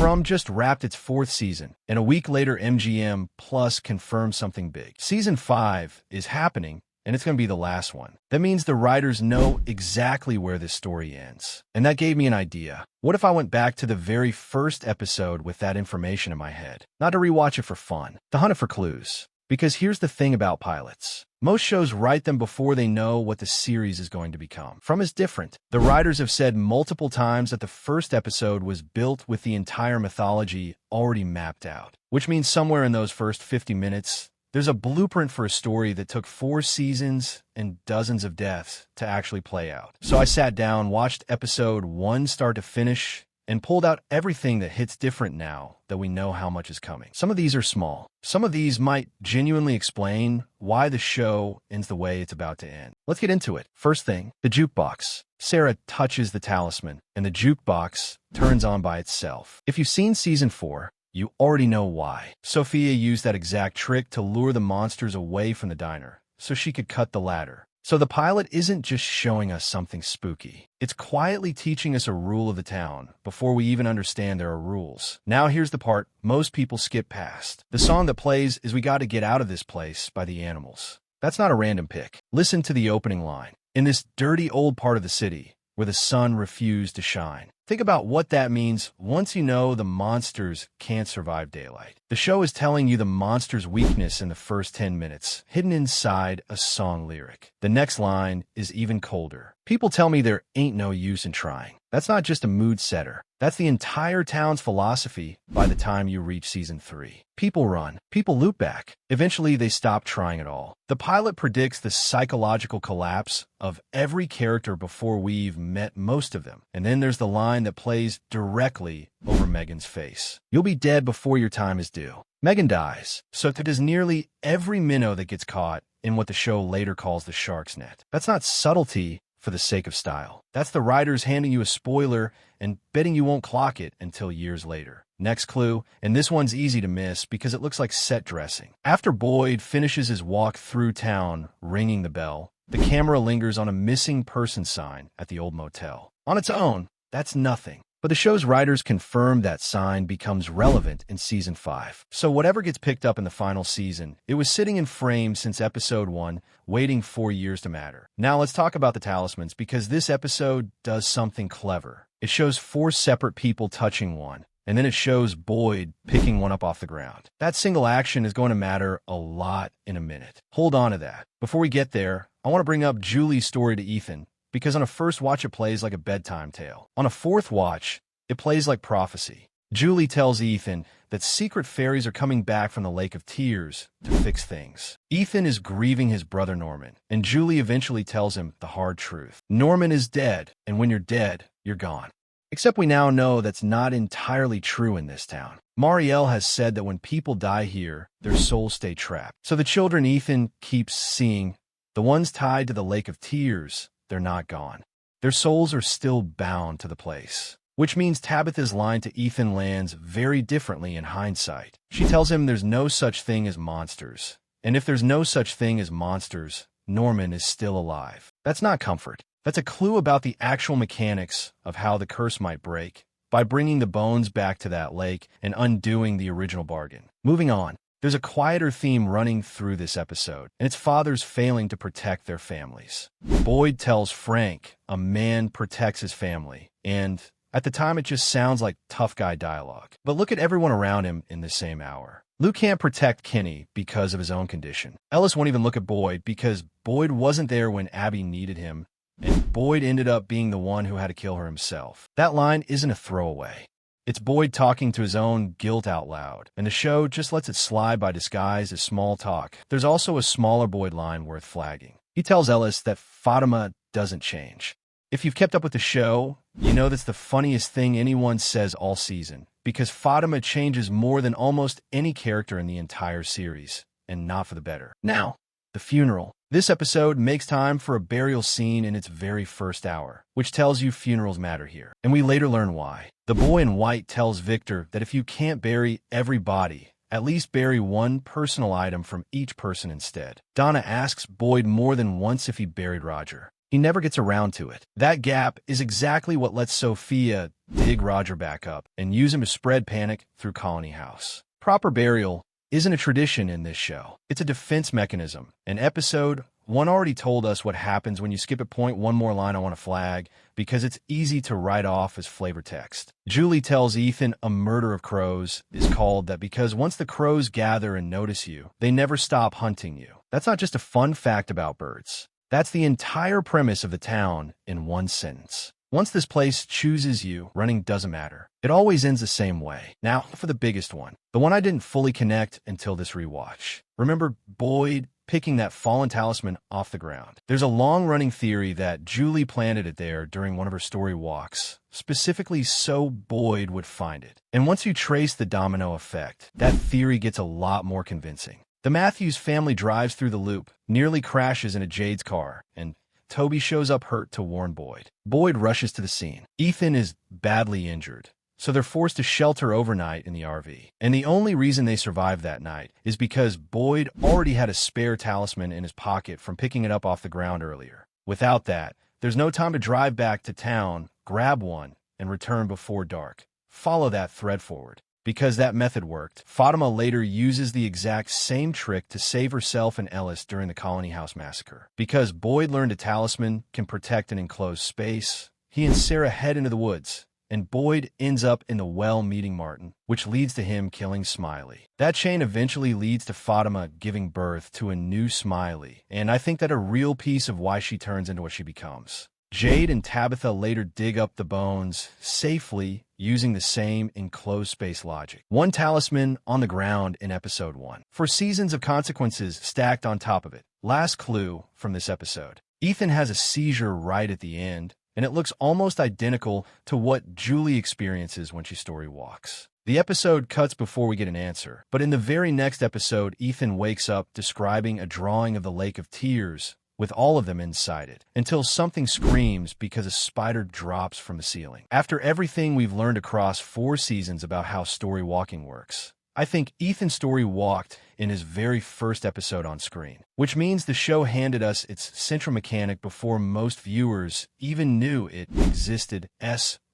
From just wrapped its 4th season, and a week later MGM Plus confirmed something big. Season 5 is happening, and it's going to be the last one. That means the writers know exactly where this story ends. And that gave me an idea. What if I went back to the very first episode with that information in my head? Not to rewatch it for fun, to hunt it for clues. Because here's the thing about pilots. Most shows write them before they know what the series is going to become. From is different. The writers have said multiple times that the first episode was built with the entire mythology already mapped out. Which means somewhere in those first 50 minutes, there's a blueprint for a story that took 4 seasons and dozens of deaths to actually play out. So I sat down, watched episode 1 start to finish, and pulled out everything that hits different now that we know how much is coming. Some of these are small. Some of these might genuinely explain why the show ends the way it's about to end. Let's get into it. First thing, the jukebox. Sarah touches the talisman, and the jukebox turns on by itself. If you've seen season 4, you already know why. Sophia used that exact trick to lure the monsters away from the diner, so she could cut the ladder. So the pilot isn't just showing us something spooky. It's quietly teaching us a rule of the town before we even understand there are rules. Now here's the part most people skip past. The song that plays is "We Gotta Get Out of This Place" by the Animals. That's not a random pick. Listen to the opening line. In this dirty old part of the city where the sun refused to shine. Think about what that means once you know the monsters can't survive daylight. The show is telling you the monster's weakness in the first 10 minutes, hidden inside a song lyric. The next line is even colder. People tell me there ain't no use in trying. That's not just a mood setter. That's the entire town's philosophy by the time you reach season 3. People run. People loop back. Eventually, they stop trying at all. The pilot predicts the psychological collapse of every character before we've met most of them. And then there's the line that plays directly over Megan's face. You'll be dead before your time is due. Megan dies. So does nearly every minnow that gets caught in what the show later calls the shark's net. That's not subtlety for the sake of style. That's the writers handing you a spoiler and betting you won't clock it until years later. Next clue, and this one's easy to miss because it looks like set dressing. After Boyd finishes his walk through town ringing the bell, the camera lingers on a missing person sign at the old motel. On its own, that's nothing. But the show's writers confirm that sign becomes relevant in season 5. So whatever gets picked up in the final season, it was sitting in frame since episode 1, waiting 4 years to matter. Now let's talk about the talismans because this episode does something clever. It shows 4 separate people touching one, and then it shows Boyd picking one up off the ground. That single action is going to matter a lot in a minute. Hold on to that. Before we get there, I want to bring up Julie's story to Ethan, because on a first watch it plays like a bedtime tale. On a 4th watch, it plays like prophecy. Julie tells Ethan that secret fairies are coming back from the Lake of Tears to fix things. Ethan is grieving his brother Norman, and Julie eventually tells him the hard truth. Norman is dead, and when you're dead, you're gone. Except we now know that's not entirely true in this town. Marielle has said that when people die here, their souls stay trapped. So the children Ethan keeps seeing, the ones tied to the Lake of Tears, they're not gone. Their souls are still bound to the place. Which means Tabitha's line to Ethan lands very differently in hindsight. She tells him there's no such thing as monsters. And if there's no such thing as monsters, Norman is still alive. That's not comfort. That's a clue about the actual mechanics of how the curse might break by bringing the bones back to that lake and undoing the original bargain. Moving on. There's a quieter theme running through this episode, and it's fathers failing to protect their families. Boyd tells Frank a man protects his family, and at the time it just sounds like tough guy dialogue. But look at everyone around him in the same hour. Lou can't protect Kenny because of his own condition. Ellis won't even look at Boyd because Boyd wasn't there when Abby needed him, and Boyd ended up being the one who had to kill her himself. That line isn't a throwaway. It's Boyd talking to his own guilt out loud, and the show just lets it slide by disguise as small talk. There's also a smaller Boyd line worth flagging. He tells Ellis that Fatima doesn't change. If you've kept up with the show, you know that's the funniest thing anyone says all season, because Fatima changes more than almost any character in the entire series, and not for the better. Now, the funeral. This episode makes time for a burial scene in its very first hour, which tells you funerals matter here. And we later learn why. The boy in white tells Victor that if you can't bury every body, at least bury one personal item from each person instead. Donna asks Boyd more than once if he buried Roger. he never gets around to it. That gap is exactly what lets Sophia dig Roger back up and use him to spread panic through Colony House. Proper burial isn't a tradition in this show. It's a defense mechanism. An episode 1 already told us what happens when you skip at point one more line I want to flag, because it's easy to write off as flavor text. Julie tells Ethan a murder of crows is called that because once the crows gather and notice you, they never stop hunting you. That's not just a fun fact about birds. That's the entire premise of the town in one sentence. Once this place chooses you, running doesn't matter. It always ends the same way. Now, for the biggest one. The one I didn't fully connect until this rewatch. Remember Boyd picking that fallen talisman off the ground? There's a long-running theory that Julie planted it there during one of her story walks, specifically so Boyd would find it. And once you trace the domino effect, that theory gets a lot more convincing. The Matthews family drives through the loop, nearly crashes into Jade's car, and Toby shows up hurt to warn Boyd. Boyd rushes to the scene. Ethan is badly injured, so they're forced to shelter overnight in the RV. And the only reason they survived that night is because Boyd already had a spare talisman in his pocket from picking it up off the ground earlier. Without that, there's no time to drive back to town, grab one, and return before dark. Follow that thread forward. Because that method worked, Fatima later uses the exact same trick to save herself and Ellis during the Colony House massacre. Because Boyd learned a talisman can protect an enclosed space, he and Sarah head into the woods, and Boyd ends up in the well meeting Martin, which leads to him killing Smiley. That chain eventually leads to Fatima giving birth to a new Smiley, and I think that a real piece of why she turns into what she becomes. Jade and Tabitha later dig up the bones safely using the same enclosed space logic. One talisman on the ground in episode 1. For seasons of consequences stacked on top of it. Last clue from this episode. Ethan has a seizure right at the end, and it looks almost identical to what Julie experiences when she story walks. The episode cuts before we get an answer, but in the very next episode, Ethan wakes up describing a drawing of the Lake of Tears, with all of them inside it, until something screams because a spider drops from the ceiling. After everything we've learned across 4 seasons about how story walking works, I think Ethan's story walked in his very first episode on screen, which means the show handed us its central mechanic before most viewers even knew it existed.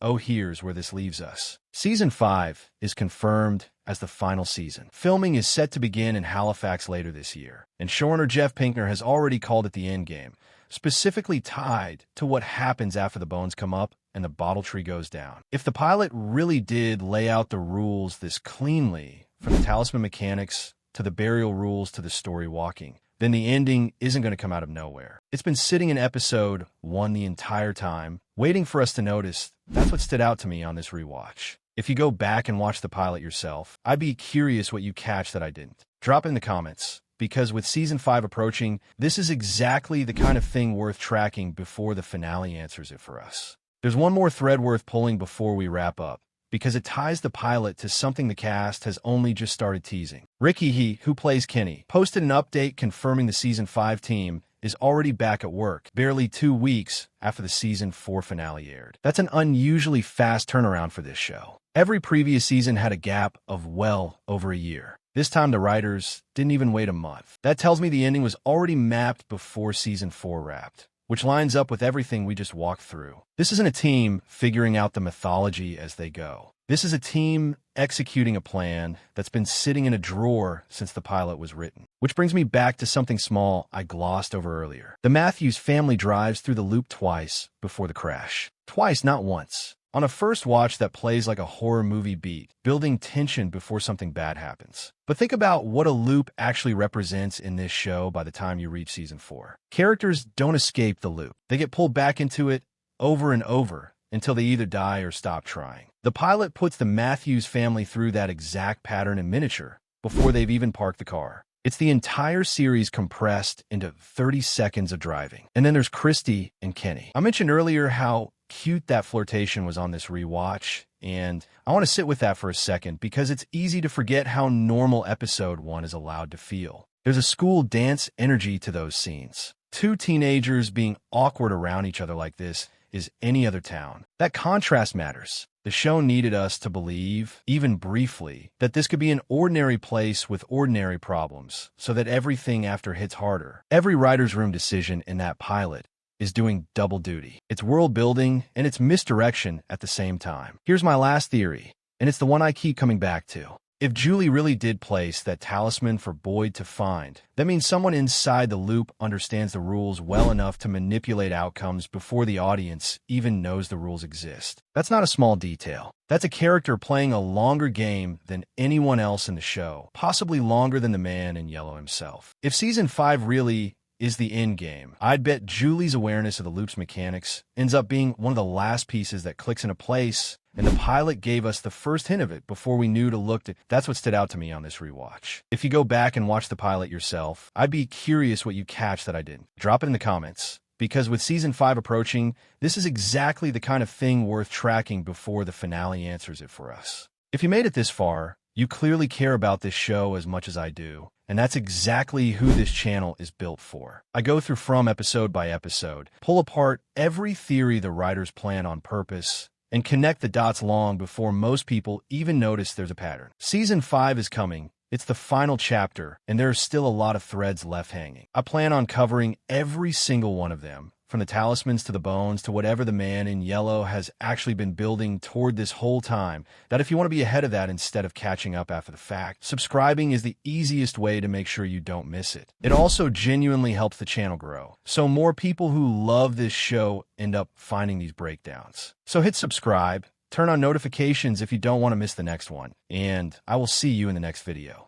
Oh, here's where this leaves us. Season 5 is confirmed as the final season. Filming is set to begin in Halifax later this year, and showrunner Jeff Pinkner has already called it the endgame, specifically tied to what happens after the bones come up and the bottle tree goes down. If the pilot really did lay out the rules this cleanly, from the talisman mechanics to the burial rules to the story walking, then the ending isn't going to come out of nowhere. It's been sitting in episode 1 the entire time, waiting for us to notice. That's what stood out to me on this rewatch. If you go back and watch the pilot yourself, I'd be curious what you catch that I didn't. Drop in the comments, because with season 5 approaching, this is exactly the kind of thing worth tracking before the finale answers it for us. There's one more thread worth pulling before we wrap up, because it ties the pilot to something the cast has only just started teasing. Ricky, who plays Kenny, posted an update confirming the season 5 team is already back at work, barely 2 weeks after the season 4 finale aired. That's an unusually fast turnaround for this show. Every previous season had a gap of well over a year. This time the writers didn't even wait a month. That tells me the ending was already mapped before season 4 wrapped, which lines up with everything we just walked through. This isn't a team figuring out the mythology as they go. This is a team executing a plan that's been sitting in a drawer since the pilot was written. Which brings me back to something small I glossed over earlier. The Matthews family drives through the loop twice before the crash. Twice, not once. On a first watch that plays like a horror movie beat, building tension before something bad happens. But think about what a loop actually represents in this show by the time you reach season 4. Characters don't escape the loop. They get pulled back into it over and over until they either die or stop trying. The pilot puts the Matthews family through that exact pattern in miniature before they've even parked the car. It's the entire series compressed into 30 seconds of driving. And then there's Christy and Kenny. I mentioned earlier how cute that flirtation was on this rewatch, and I want to sit with that for a second because it's easy to forget how normal episode 1 is allowed to feel. There's a school dance energy to those scenes. 2 teenagers being awkward around each other like this is any other town. That contrast matters. The show needed us to believe, even briefly, that this could be an ordinary place with ordinary problems, so that everything after hits harder. Every writer's room decision in that pilot is doing double duty. It's world building and it's misdirection at the same time. Here's my last theory, and it's the one I keep coming back to. If Julie really did place that talisman for Boyd to find, that means someone inside the loop understands the rules well enough to manipulate outcomes before the audience even knows the rules exist. That's not a small detail. That's a character playing a longer game than anyone else in the show, possibly longer than the man in yellow himself. If Season 5 really is the end game, I'd bet Julie's awareness of the loop's mechanics ends up being one of the last pieces that clicks into place, and the pilot gave us the first hint of it before we knew to look to. That's what stood out to me on this rewatch. If you go back and watch the pilot yourself, I'd be curious what you catch that I didn't. Drop it in the comments, because with Season 5 approaching, this is exactly the kind of thing worth tracking before the finale answers it for us. If you made it this far, you clearly care about this show as much as I do, and that's exactly who this channel is built for. I go through from episode by episode, pull apart every theory the writers plan on purpose, and connect the dots long before most people even notice there's a pattern. Season 5 is coming. It's the final chapter, and there are still a lot of threads left hanging. I plan on covering every single one of them, from the talismans to the bones to whatever the man in yellow has actually been building toward this whole time. That if you want to be ahead of that instead of catching up after the fact, subscribing is the easiest way to make sure you don't miss it. It also genuinely helps the channel grow, so more people who love this show end up finding these breakdowns. So hit subscribe, turn on notifications if you don't want to miss the next one, and I will see you in the next video.